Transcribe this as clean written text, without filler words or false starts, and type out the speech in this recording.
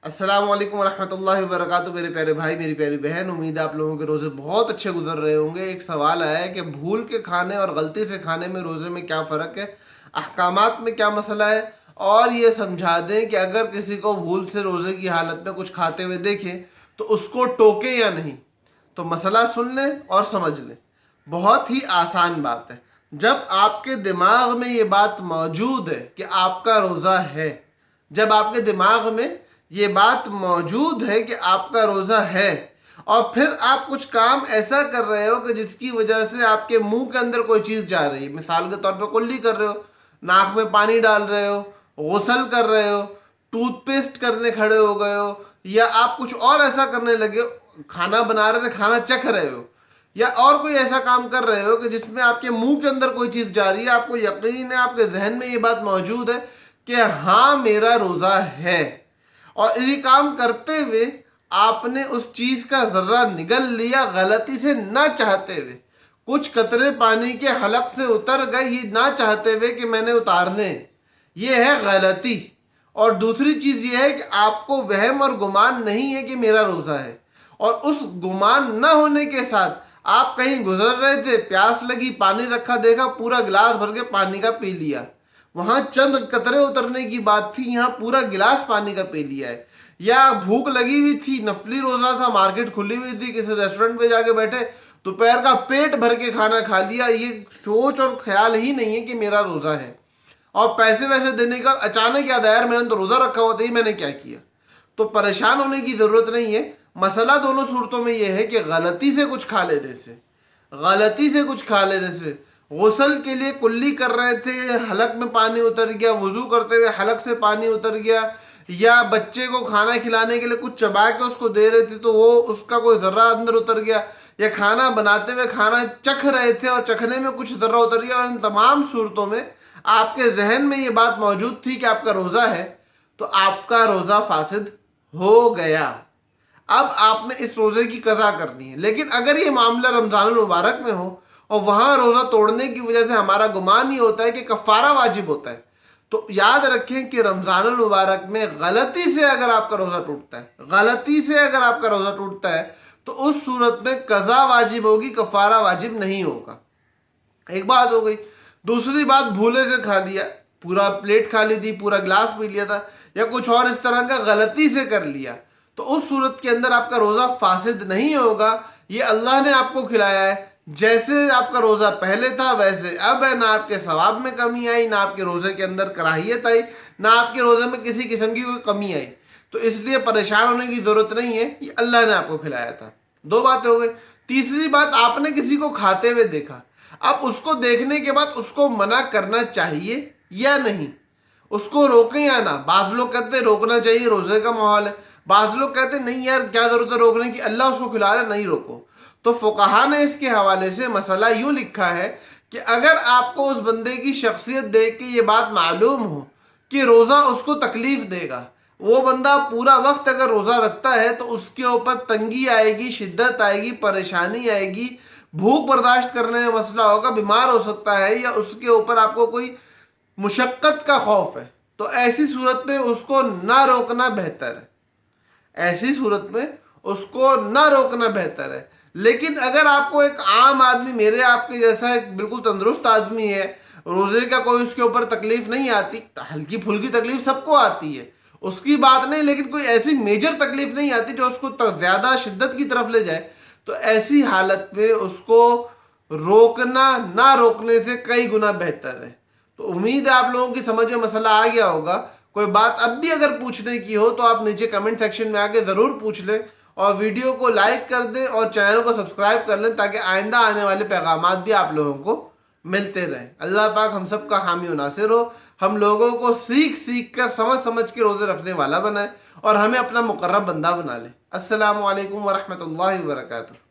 السلام علیکم ورحمۃ اللہ وبرکاتہ۔ میرے پیارے بھائی، میری پیاری بہن، امید ہے آپ لوگوں کے روزے بہت اچھے گزر رہے ہوں گے۔ ایک سوال آیا ہے کہ بھول کے کھانے اور غلطی سے کھانے میں روزے میں کیا فرق ہے، احکامات میں کیا مسئلہ ہے، اور یہ سمجھا دیں کہ اگر کسی کو بھول سے روزے کی حالت میں کچھ کھاتے ہوئے دیکھیں تو اس کو ٹوکیں یا نہیں۔ تو مسئلہ سن لیں اور سمجھ لیں، بہت ہی آسان بات ہے۔ جب آپ کے دماغ میں یہ بات موجود ہے کہ آپ کا روزہ ہے، جب آپ کے دماغ میں یہ بات موجود ہے کہ آپ کا روزہ ہے، اور پھر آپ کچھ کام ایسا کر رہے ہو کہ جس کی وجہ سے آپ کے منہ کے اندر کوئی چیز جا رہی ہے، مثال کے طور پہ کلی کر رہے ہو، ناک میں پانی ڈال رہے ہو، غسل کر رہے ہو، ٹوتھ پیسٹ کرنے کھڑے ہو گئے ہو، یا آپ کچھ اور ایسا کرنے لگے ہو، کھانا بنا رہے تھے کھانا چکھ رہے ہو، یا اور کوئی ایسا کام کر رہے ہو کہ جس میں آپ کے منہ کے اندر کوئی چیز جا رہی ہے، آپ کو یقین ہے، آپ کے ذہن میں یہ بات موجود ہے کہ ہاں میرا روزہ ہے، اور یہ کام کرتے ہوئے آپ نے اس چیز کا ذرہ نگل لیا غلطی سے، نہ چاہتے ہوئے کچھ قطرے پانی کے حلق سے اتر گئے، یہ نہ چاہتے ہوئے کہ میں نے اتارنے، یہ ہے غلطی۔ اور دوسری چیز یہ ہے کہ آپ کو وہم اور گمان نہیں ہے کہ میرا روزہ ہے، اور اس گمان نہ ہونے کے ساتھ آپ کہیں گزر رہے تھے، پیاس لگی، پانی رکھا، دیکھا پورا گلاس بھر کے پانی کا پی لیا، وہاں چند قطرے اترنے کی بات تھی، یہاں پورا گلاس پانی کا پی لیا ہے۔ یا بھوک لگی ہوئی تھی، نفلی روزہ تھا، مارکیٹ کھلی ہوئی تھی، کسی ریسٹورنٹ پہ جا کے بیٹھے، دوپہر کا پیٹ بھر کے کھانا کھا لیا، یہ سوچ اور خیال ہی نہیں ہے کہ میرا روزہ ہے، اور پیسے ویسے دینے کا اچانک یاد آیا، یار میں نے تو روزہ رکھا ہوا تھا، یہ میں نے کیا کیا۔ تو پریشان ہونے کی ضرورت نہیں ہے۔ مسئلہ دونوں صورتوں میں یہ ہے کہ غلطی سے کچھ کھا لینے سے، غلطی سے کچھ کھا لینے سے، غسل کے لیے کلی کر رہے تھے، حلق میں پانی اتر گیا، وضو کرتے ہوئے حلق سے پانی اتر گیا، یا بچے کو کھانا کھلانے کے لیے کچھ چبا کے اس کو دے رہے تھے تو وہ اس کا کوئی ذرہ اندر اتر گیا، یا کھانا بناتے ہوئے کھانا چکھ رہے تھے اور چکھنے میں کچھ ذرہ اتر گیا، اور ان تمام صورتوں میں آپ کے ذہن میں یہ بات موجود تھی کہ آپ کا روزہ ہے، تو آپ کا روزہ فاسد ہو گیا۔ اب آپ نے اس روزے کی قضا کرنی ہے۔ لیکن اگر یہ معاملہ رمضان المبارک میں ہو اور وہاں روزہ توڑنے کی وجہ سے ہمارا گمان یہ ہوتا ہے کہ کفارہ واجب ہوتا ہے، تو یاد رکھیں کہ رمضان المبارک میں غلطی سے اگر آپ کا روزہ ٹوٹتا ہے، غلطی سے اگر آپ کا روزہ ٹوٹتا ہے تو اس صورت میں قضا واجب ہوگی، کفارہ واجب نہیں ہوگا۔ ایک بات ہو گئی۔ دوسری بات، بھولے سے کھا لیا، پورا پلیٹ کھا لی تھی، پورا گلاس پی لیا تھا، یا کچھ اور اس طرح کا غلطی سے کر لیا، تو اس صورت کے اندر آپ کا روزہ فاسد نہیں ہوگا۔ یہ اللہ نے آپ کو کھلایا ہے، جیسے آپ کا روزہ پہلے تھا ویسے اب ہے، نہ آپ کے ثواب میں کمی آئی، نہ آپ کے روزے کے اندر کراہیت آئی، نہ آپ کے روزے میں کسی قسم کی کوئی کمی آئی، تو اس لیے پریشان ہونے کی ضرورت نہیں ہے، یہ اللہ نے آپ کو کھلایا تھا۔ دو باتیں ہو گئی۔ تیسری بات، آپ نے کسی کو کھاتے ہوئے دیکھا، اب اس کو دیکھنے کے بعد اس کو منع کرنا چاہیے یا نہیں، اس کو روکیں یا نہ۔ بعض لوگ کہتے ہیں روکنا چاہیے، روزے کا ماحول ہے، بعض لوگ کہتے ہیں نہیں یار کیا ضرورت ہے روکنے کی، اللہ اس کو کھلا رہا ہے، نہیں روکو۔ تو فقہا نے اس کے حوالے سے مسئلہ یوں لکھا ہے کہ اگر آپ کو اس بندے کی شخصیت دیکھ کے یہ بات معلوم ہو کہ روزہ اس کو تکلیف دے گا، وہ بندہ پورا وقت اگر روزہ رکھتا ہے تو اس کے اوپر تنگی آئے گی، شدت آئے گی، پریشانی آئے گی، بھوک برداشت کرنے میں مسئلہ ہوگا، بیمار ہو سکتا ہے، یا اس کے اوپر آپ کو کوئی مشقت کا خوف ہے، تو ایسی صورت میں اس کو نہ روکنا بہتر ہے، ایسی صورت میں اس کو نہ روکنا بہتر ہے۔ لیکن اگر آپ کو ایک عام آدمی، میرے آپ کے جیسا ایک بالکل تندرست آدمی ہے، روزے کا کوئی اس کے اوپر تکلیف نہیں آتی، ہلکی پھلکی تکلیف سب کو آتی ہے، اس کی بات نہیں، لیکن کوئی ایسی میجر تکلیف نہیں آتی جو اس کو زیادہ شدت کی طرف لے جائے، تو ایسی حالت میں اس کو روکنا نہ روکنے سے کئی گنا بہتر ہے۔ تو امید ہے آپ لوگوں کی سمجھ میں مسئلہ آ گیا ہوگا۔ کوئی بات اب بھی اگر پوچھنے کی ہو تو آپ نیچے کمنٹ سیکشن میں آ کے ضرور پوچھ لیں، اور ویڈیو کو لائک کر دیں اور چینل کو سبسکرائب کر لیں تاکہ آئندہ آنے والے پیغامات بھی آپ لوگوں کو ملتے رہیں۔ اللہ پاک ہم سب کا حامی و ناصر ہو، ہم لوگوں کو سیکھ سیکھ کر سمجھ سمجھ کے روزے رکھنے والا بنائے، اور ہمیں اپنا مقرب بندہ بنا لے۔ السلام علیکم ورحمۃ اللہ وبرکاتہ۔